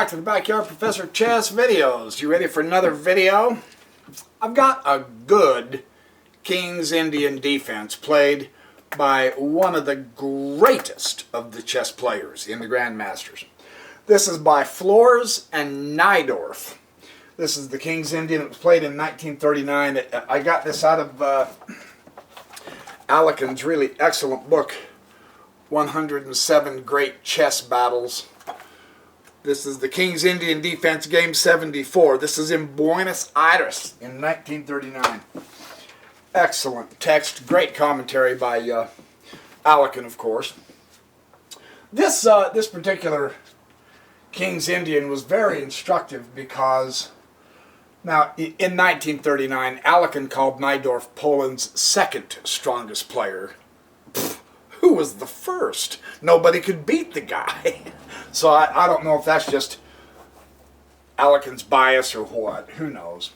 back to the Backyard Professor Chess videos. You ready for another video? I've got a good King's Indian defense played by one of the greatest of the chess players in the Grandmasters. This is by Flores and Najdorf. This is the King's Indian. It was played in 1939. I got this out of Alekin's really excellent book, 107 Great Chess Battles. This is the King's Indian Defense, Game 74. This is in Buenos Aires in 1939. Excellent text, great commentary by Alekin, of course. This particular King's Indian was very instructive because, now, in 1939, Alekin called Najdorf Poland's second strongest player. Who was the first? Nobody could beat the guy. So I don't know if that's just Alekin's bias or what. Who knows?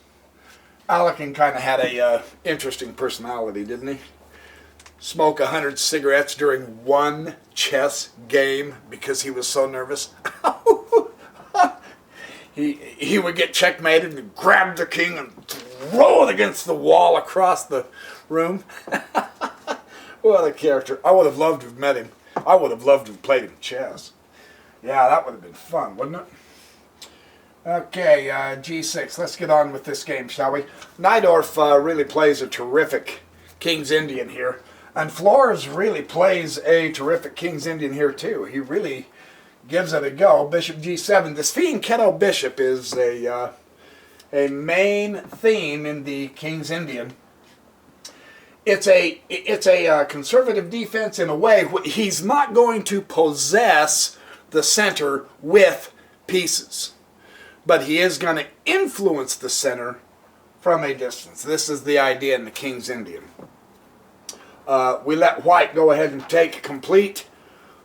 Alekin kind of had a interesting personality, didn't he? Smoke 100 cigarettes during one chess game because he was so nervous. He would get checkmated and grab the king and throw it against the wall across the room. What a character. I would have loved to have met him. I would have loved to have played him chess. Yeah, that would have been fun, wouldn't it? Okay, G6. Let's get on with this game, shall we? Najdorf really plays a terrific King's Indian here. And Flores really plays a terrific King's Indian here, too. He really gives it a go. Bishop G7. This Fianchetto bishop is a main theme in the King's Indian. It's a conservative defense in a way. He's not going to possess the center with pieces, but he is going to influence the center from a distance. This is the idea in the King's Indian. We let white go ahead and take complete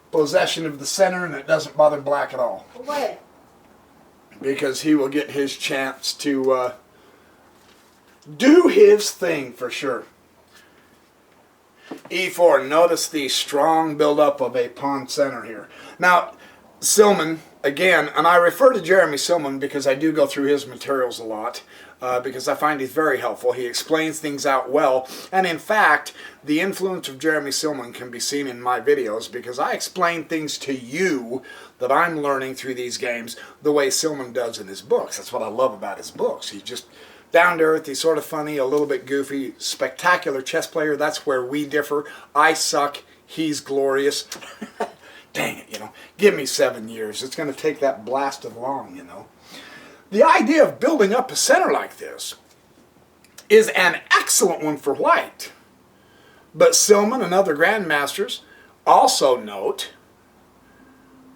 possession of the center, and it doesn't bother black at all. Why? Because he will get his chance to do his thing for sure. E4, notice the strong buildup of a pawn center here. Now, Silman, again, and I refer to Jeremy Silman because I do go through his materials a lot, because I find he's very helpful. He explains things out well, and in fact, the influence of Jeremy Silman can be seen in my videos because I explain things to you that I'm learning through these games the way Silman does in his books. That's what I love about his books. He's just down to earth, he's sort of funny, a little bit goofy, spectacular chess player. That's where we differ. I suck, he's glorious. Dang it, give me 7 years. It's going to take that blasted long, The idea of building up a center like this is an excellent one for white. But Silman and other grandmasters also note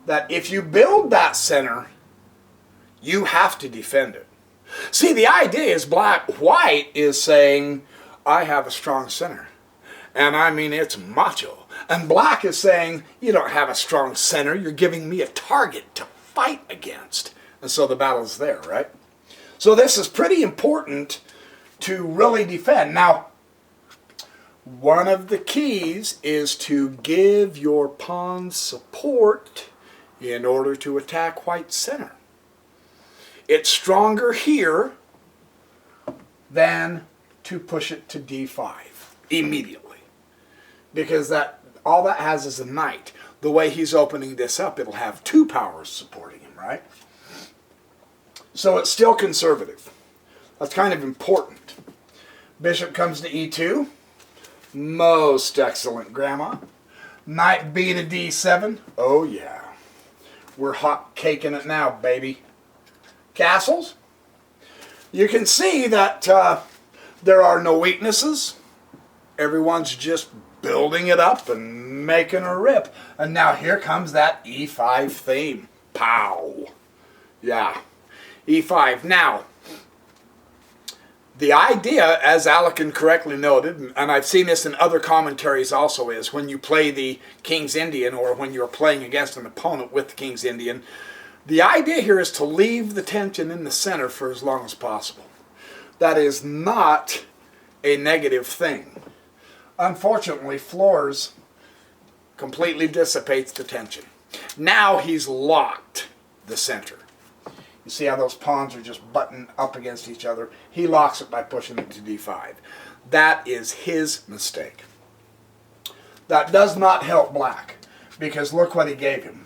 that if you build that center, you have to defend it. See, the idea is white is saying, I have a strong center. And I mean, it's macho. And black is saying, you don't have a strong center. You're giving me a target to fight against. And so the battle's there, right? So this is pretty important to really defend. Now, one of the keys is to give your pawn support in order to attack white's center. It's stronger here than to push it to d5 immediately. Because all that has is a knight. The way he's opening this up, it'll have two powers supporting him, right? So it's still conservative. That's kind of important. Bishop comes to e2. Most excellent, Grandma. Knight b to d7. Oh yeah. We're hot caking it now, baby. Castles. You can see that there are no weaknesses. Everyone's just building it up and making a rip. And now here comes that e5 theme. Pow. Yeah. e5. Now, the idea, as Alekin correctly noted, and I've seen this in other commentaries also, is when you play the King's Indian or when you're playing against an opponent with the King's Indian, the idea here is to leave the tension in the center for as long as possible. That is not a negative thing. Unfortunately, Flores completely dissipates the tension. Now he's locked the center. You see how those pawns are just buttoned up against each other? He locks it by pushing it to d5. That is his mistake. That does not help black, because look what he gave him.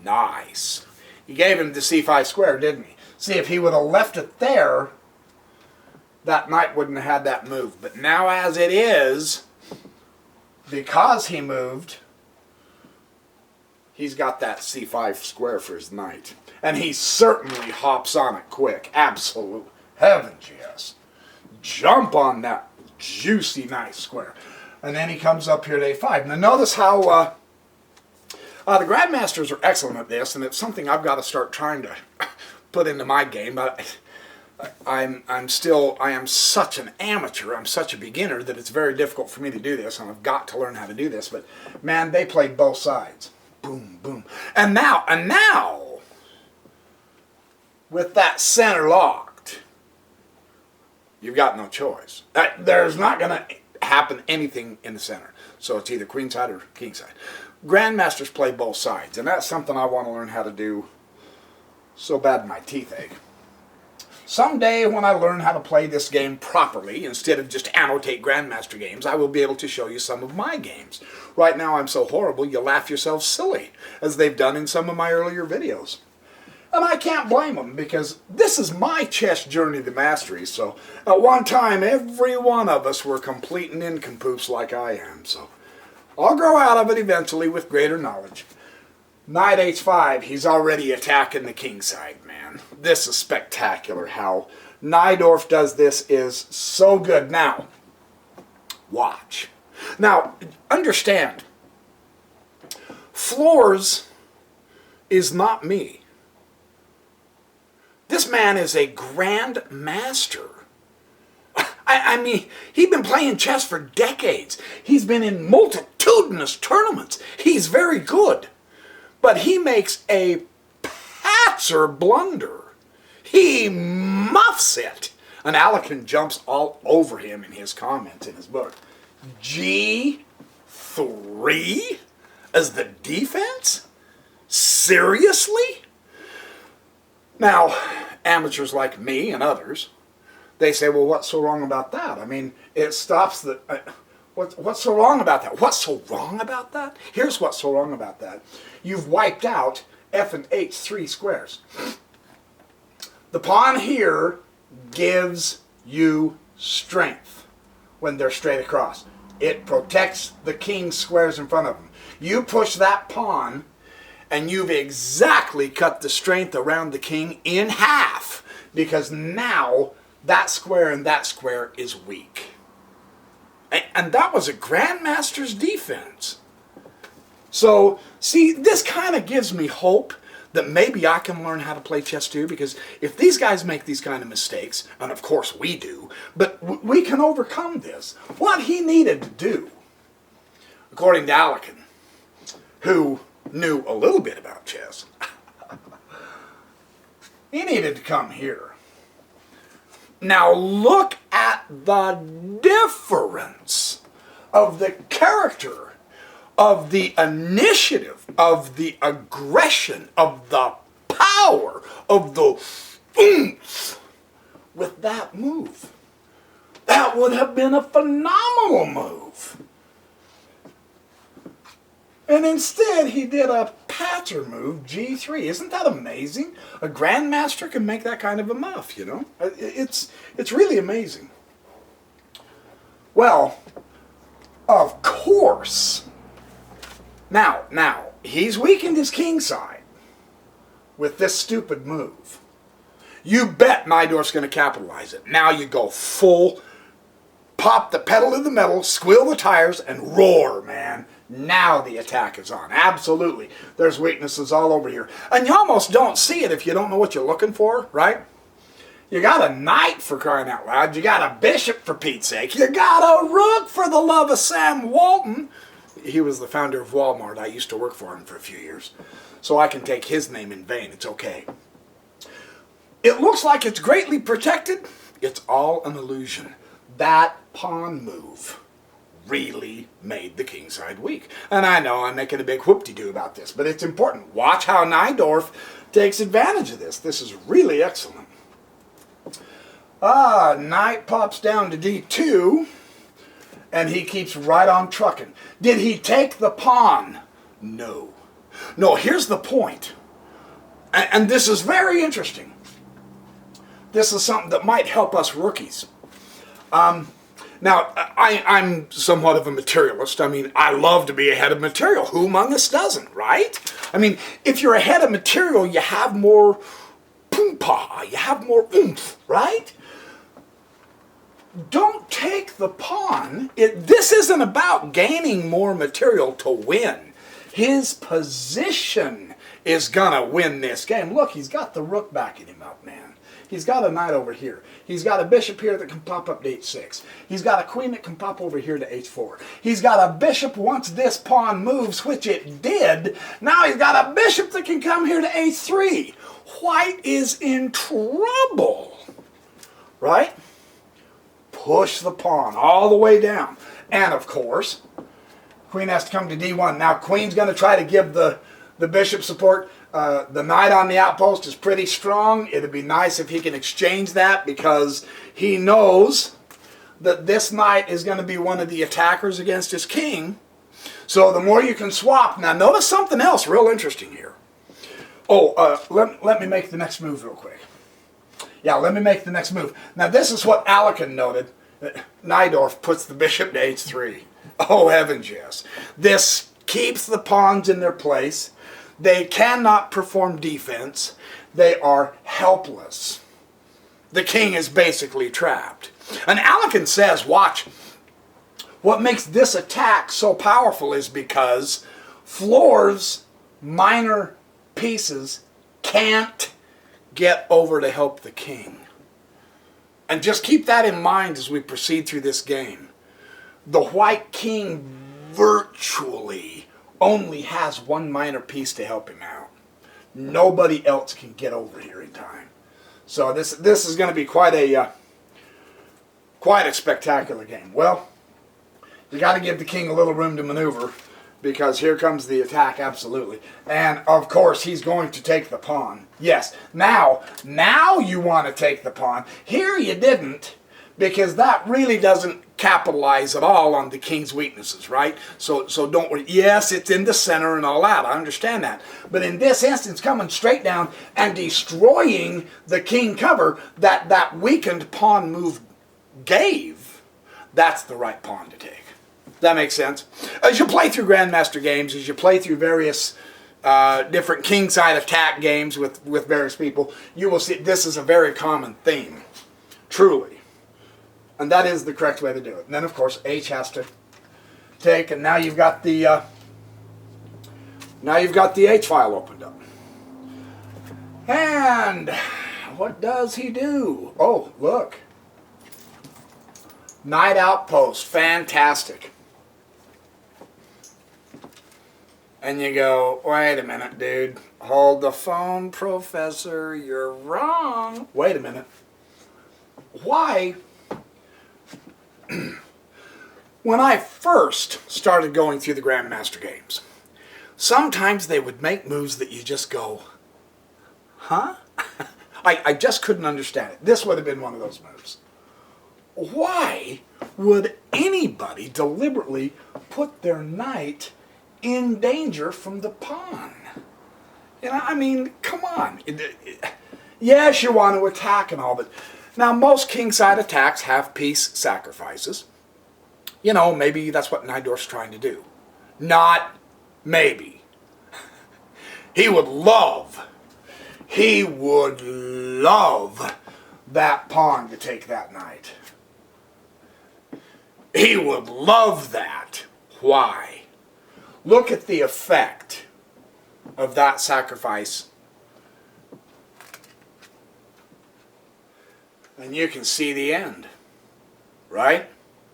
Nice. He gave him the c5 square, didn't he? See, if he would have left it there, that knight wouldn't have had that move. But now as it is, because he moved, he's got that c5 square for his knight. And he certainly hops on it quick. Absolute heavens, yes. Jump on that juicy knight square. And then he comes up here to a5. Now notice how the grandmasters are excellent at this, and it's something I've got to start trying to put into my game. But I am such an amateur, I'm such a beginner that it's very difficult for me to do this, and I've got to learn how to do this. But man, they played both sides. Boom, boom. And now, with that center locked, you've got no choice. There's not going to happen anything in the center. So it's either queenside or kingside. Grandmasters play both sides, and that's something I want to learn how to do so bad my teeth ache. Someday when I learn how to play this game properly, instead of just annotate grandmaster games, I will be able to show you some of my games. Right now I'm so horrible you'll laugh yourself silly, as they've done in some of my earlier videos. And I can't blame them, because this is my chess journey to mastery, so at one time every one of us were complete nincompoops like I am, so I'll grow out of it eventually with greater knowledge. Knight h5, he's already attacking the kingside, man. This is spectacular. How Najdorf does this is so good. Now, watch. Now, understand, Floors is not me. This man is a grand master. I mean, he's been playing chess for decades. He's been in multitudinous tournaments. He's very good. But he makes a patzer blunder. He muffs it. And Alekin jumps all over him in his comments in his book. G3 as the defense? Seriously? Now, amateurs like me and others, they say, well, what's so wrong about that? I mean, it stops the... What's so wrong about that? What's so wrong about that? Here's what's so wrong about that. You've wiped out F and H3 squares. The pawn here gives you strength when they're straight across. It protects the king's squares in front of them. You push that pawn, and you've exactly cut the strength around the king in half, because now that square and that square is weak. And that was a grandmaster's defense. So, see, this kind of gives me hope that maybe I can learn how to play chess too, because if these guys make these kind of mistakes, and of course we do, but we can overcome this. What he needed to do, according to Alekin, who knew a little bit about chess, he needed to come here. Now look at the difference of the character, of the initiative, of the aggression, of the power, of the oomph with that move. That would have been a phenomenal move. And instead he did a patzer move, G3. Isn't that amazing? A grandmaster can make that kind of a muff, you know? It's really amazing. Well, of course. Now, he's weakened his kingside with this stupid move. You bet Najdorf's going to capitalize it. Now you go full, pop the pedal to the metal, squeal the tires, and roar, man. Now the attack is on. Absolutely. There's weaknesses all over here. And you almost don't see it if you don't know what you're looking for, right? You got a knight, for crying out loud. You got a bishop, for Pete's sake. You got a rook, for the love of Sam Walton. He was the founder of Walmart. I used to work for him for a few years. So I can take his name in vain. It's okay. It looks like it's greatly protected. It's all an illusion. That pawn move really made the kingside weak. And I know I'm making a big whoop-de-doo about this, but it's important. Watch how Najdorf takes advantage of this. This is really excellent. Knight pops down to d2, and he keeps right on trucking. Did he take the pawn? No. No, here's the point. And this is very interesting. This is something that might help us rookies. Now, I'm somewhat of a materialist. I mean, I love to be ahead of material. Who among us doesn't, right? I mean, if you're ahead of material, you have more poompa, you have more oomph, right? Don't take the pawn. This isn't about gaining more material to win. His position is gonna win this game. Look, he's got the rook backing him up, man. He's got a knight over here. He's got a bishop here that can pop up to h6. He's got a queen that can pop over here to h4. He's got a bishop once this pawn moves, which it did. Now he's got a bishop that can come here to h3. White is in trouble, right? Push the pawn all the way down. And of course, queen has to come to d1. Now queen's going to try to give the bishop support. The knight on the outpost is pretty strong. It'd be nice if he can exchange that, because he knows that this knight is going to be one of the attackers against his king. So the more you can swap. Now notice something else real interesting here. Let me make the next move real quick. Yeah, let me make the next move. Now this is what Alekin noted. Najdorf puts the bishop to h3. Oh heavens, yes. This keeps the pawns in their place. They cannot perform defense. They are helpless. The king is basically trapped. And Alekin says, watch, what makes this attack so powerful is because Floor's minor pieces can't get over to help the king. And just keep that in mind as we proceed through this game. The white king virtually only has one minor piece to help him out. Nobody else can get over here in time. So this is going to be quite a spectacular game. Well, you got to give the king a little room to maneuver, because here comes the attack, absolutely. And of course he's going to take the pawn. Yes, now you want to take the pawn. Here you didn't, because that really doesn't capitalize at all on the king's weaknesses, right? So don't worry. Yes, it's in the center and all that. I understand that. But in this instance, coming straight down and destroying the king cover that weakened pawn move gave, that's the right pawn to take. That makes sense. As you play through Grandmaster games, as you play through various different Kingside attack games with various people, you will see this is a very common theme, truly. And that is the correct way to do it. And then, of course, H has to take, and now you've got the H file opened up. And what does he do? Oh, look. Knight outpost, fantastic. And you go, wait a minute, dude. Hold the phone, Professor. You're wrong. Wait a minute. Why? When I first started going through the Grandmaster games, sometimes they would make moves that you just go, huh? I just couldn't understand it. This would have been one of those moves. Why would anybody deliberately put their knight in danger from the pawn? You know, I mean, come on. Yes, you want to attack and all, but now most Kingside attacks have piece sacrifices. You know, maybe that's what Najdorf's trying to do. Not maybe. He would love that pawn to take that knight. He would love that. Why? Look at the effect of that sacrifice. And you can see the end, right?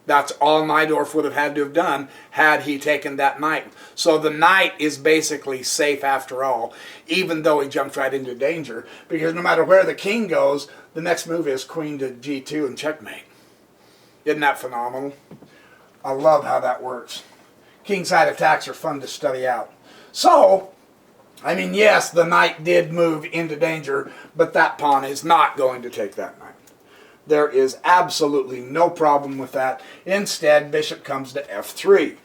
That's all Najdorf would have had to have done had he taken that knight. So the knight is basically safe after all, even though he jumped right into danger, because no matter where the king goes, the next move is queen to g2 and checkmate. Isn't that phenomenal? I love how that works. Kingside attacks are fun to study out. So, I mean, yes, the knight did move into danger, but that pawn is not going to take that knight. There is absolutely no problem with that. Instead, bishop comes to f3.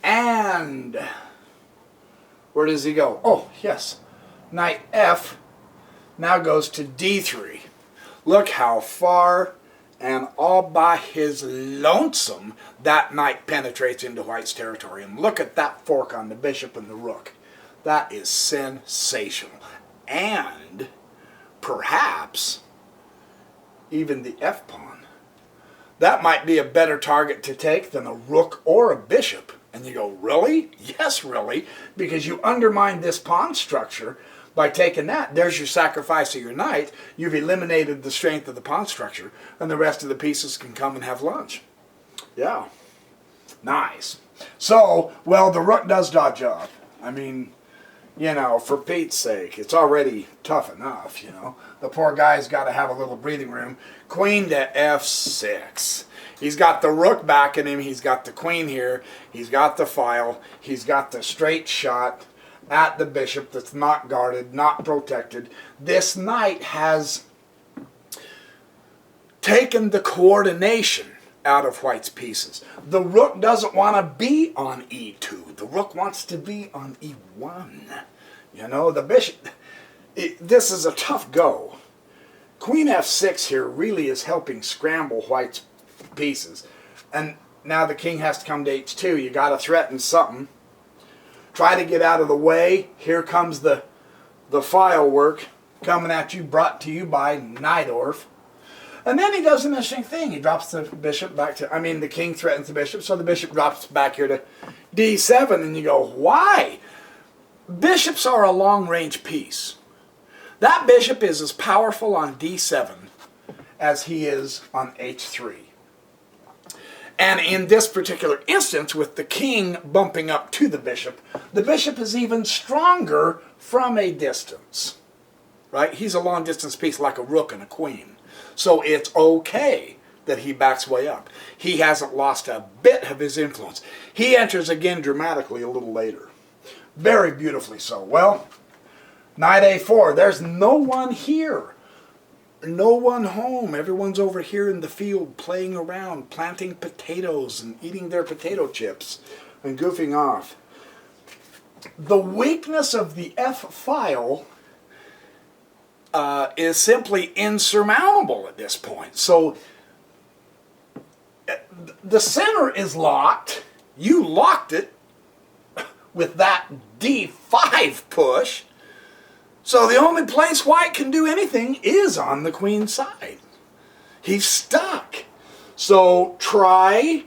And where does he go? Oh, yes. Knight f now goes to d3. Look how far and all by his lonesome that knight penetrates into white's territory. And look at that fork on the bishop and the rook. That is sensational. And perhaps even the f-pawn. That might be a better target to take than a rook or a bishop. And you go, really? Yes, really. Because you undermine this pawn structure by taking that. There's your sacrifice of your knight. You've eliminated the strength of the pawn structure. And the rest of the pieces can come and have lunch. Yeah. Nice. So, well, the rook does dodge up. I mean, you know, for Pete's sake, it's already tough enough, you know. The poor guy's got to have a little breathing room. Queen to f6. He's got the rook backing him. He's got the queen here. He's got the file. He's got the straight shot at the bishop that's not guarded, not protected. This knight has taken the coordination out of white's pieces. The rook doesn't want to be on e2. The rook wants to be on e1. You know, the bishop, this is a tough go. Queen f6 here really is helping scramble white's pieces. And now the king has to come to h2. You got to threaten something. Try to get out of the way. Here comes the file work coming at you, brought to you by Najdorf. And then he does an interesting thing. He drops the bishop back to, the king threatens the bishop, so the bishop drops back here to d7, and you go, why? Bishops are a long-range piece. That bishop is as powerful on d7 as he is on h3. And in this particular instance, with the king bumping up to the bishop is even stronger from a distance. Right? He's a long-distance piece like a rook and a queen. So it's okay that he backs way up. He hasn't lost a bit of his influence. He enters again dramatically a little later. Very beautifully so. Well, knight a4. There's no one here. No one home. Everyone's over here in the field playing around, planting potatoes and eating their potato chips and goofing off. The weakness of the F file is simply insurmountable at this point. So the center is locked. You locked it with that d5 push. So the only place white can do anything is on the queen's side. He's stuck. So try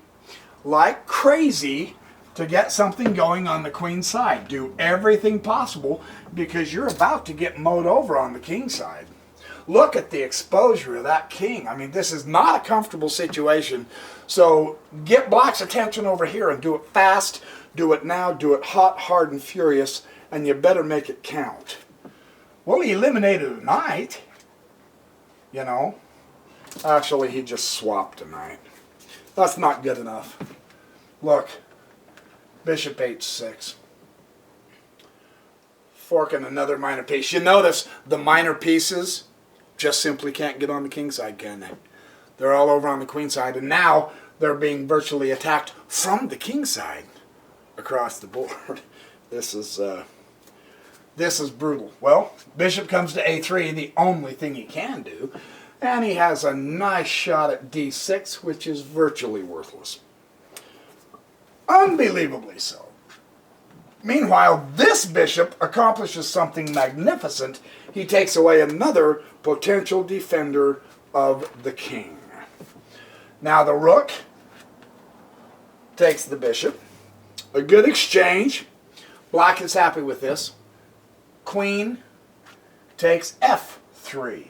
like crazy to get something going on the queen's side. Do everything possible because you're about to get mowed over on the king's side. Look at the exposure of that king. This is not a comfortable situation. So get black's attention over here and do it fast. Do it now. Do it hot, hard, and furious. And you better make it count. Well, he eliminated a knight. You know. Actually, he just swapped a knight. That's not good enough. Look. Bishop h6. Forking another minor piece. You notice the minor pieces just simply can't get on the king side, can they? They're all over on the queen side, and now they're being virtually attacked from the king side across the board. This is brutal. Well, bishop comes to a3, the only thing he can do, and he has a nice shot at d6, which is virtually worthless. Unbelievably so. Meanwhile, this bishop accomplishes something magnificent. He takes away another potential defender of the king. Now the rook takes the bishop. A good exchange. Black is happy with this. Queen takes f3.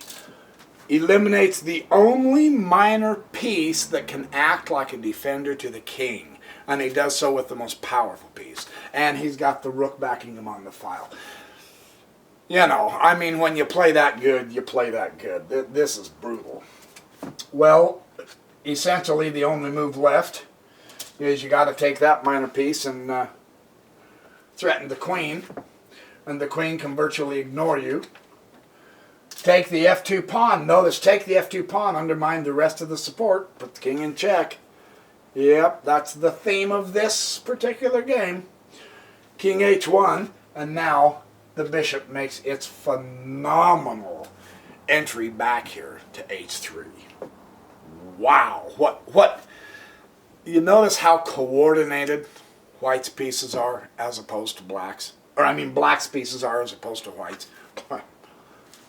Eliminates the only minor piece that can act like a defender to the king. And he does so with the most powerful piece. And he's got the rook backing him on the file. You know, when you play that good, you play that good. This is brutal. Well, essentially the only move left is you got to take that minor piece and threaten the queen, and the queen can virtually ignore you. Take the f2 pawn. Notice, take the f2 pawn, undermine the rest of the support, put the king in check. Yep, that's the theme of this particular game. King h1, and now the bishop makes its phenomenal entry back here to h3. Wow, what? You notice how coordinated white's pieces are as opposed to black's? Or I mean black's pieces are as opposed to white's.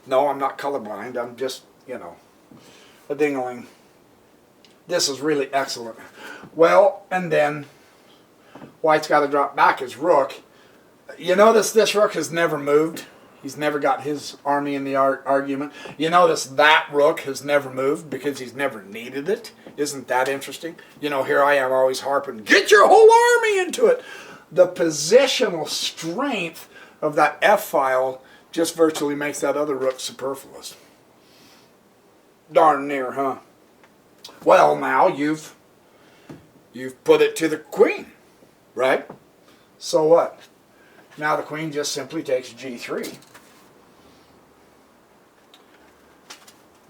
No, I'm not colorblind. I'm just, you know, a ding-a-ling. This is really excellent. Well, and then white's got to drop back his rook. You notice this rook has never moved. He's never got his army in the argument. You notice that rook has never moved because he's never needed it. Isn't that interesting? You know, here I am always harping, get your whole army into it. The positional strength of that f-file just virtually makes that other rook superfluous. Darn near, huh? Well, now you've put it to the queen, right? So what? Now the queen just simply takes g3.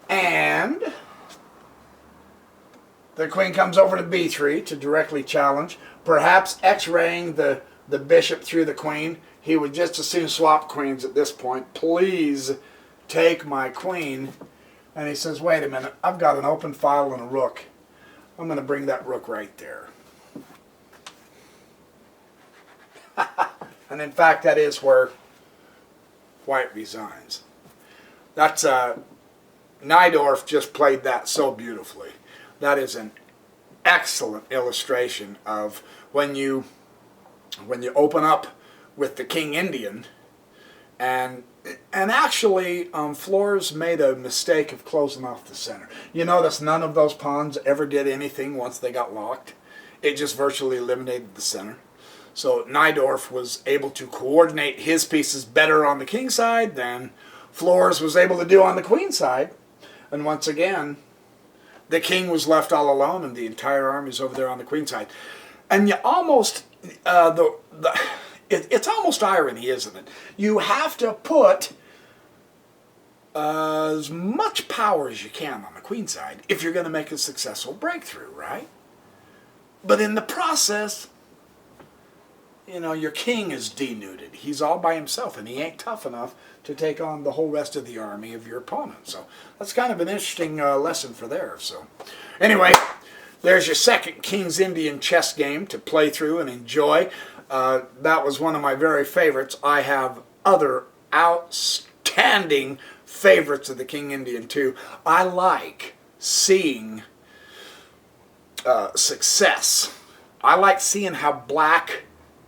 And the queen comes over to b3 to directly challenge, perhaps x-raying the bishop through the queen. He would just as soon swap queens at this point. Please take my queen. And he says, wait a minute, I've got an open file and a rook. I'm going to bring that rook right there. And in fact, that is where white resigns. That's Najdorf just played that so beautifully. That is an excellent illustration of when you open up with the King Indian, and actually Flores made a mistake of closing off the center. You notice none of those pawns ever did anything once they got locked. It just virtually eliminated the center. So Najdorf was able to coordinate his pieces better on the king side than Flores was able to do on the queen side. And once again, the king was left all alone and the entire army is over there on the queen side. And you almost, it's almost irony, isn't it? You have to put as much power as you can on the queen side if you're going to make a successful breakthrough, right? But in the process, you know, your king is denuded. He's all by himself, and he ain't tough enough to take on the whole rest of the army of your opponent. So that's kind of an interesting lesson for there. So anyway, there's your second King's Indian chess game to play through and enjoy. That was one of my very favorites. I have other outstanding favorites of the King Indian too. I like seeing success. I like seeing how black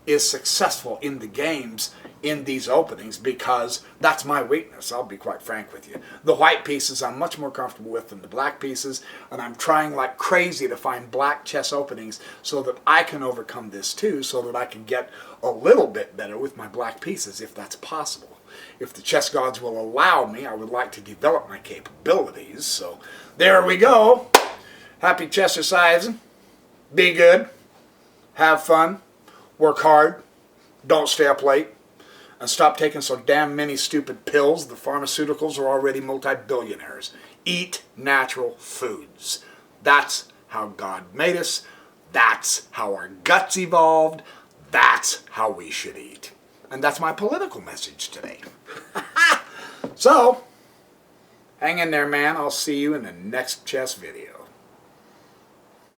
is successful in the games in these openings, because that's my weakness. I'll be quite frank with you. The white pieces I'm much more comfortable with than the black pieces, and I'm trying like crazy to find black chess openings so that I can overcome this too, so that I can get a little bit better with my black pieces if that's possible. If the chess gods will allow me, I would like to develop my capabilities. So there we go. Happy chessercising. Be good. Have fun. Work hard. Don't stay up late. And stop taking so damn many stupid pills. The pharmaceuticals are already multi-billionaires. Eat natural foods. That's how God made us. That's how our guts evolved. That's how we should eat. And that's my political message today. So, hang in there, man. I'll see you in the next chess video.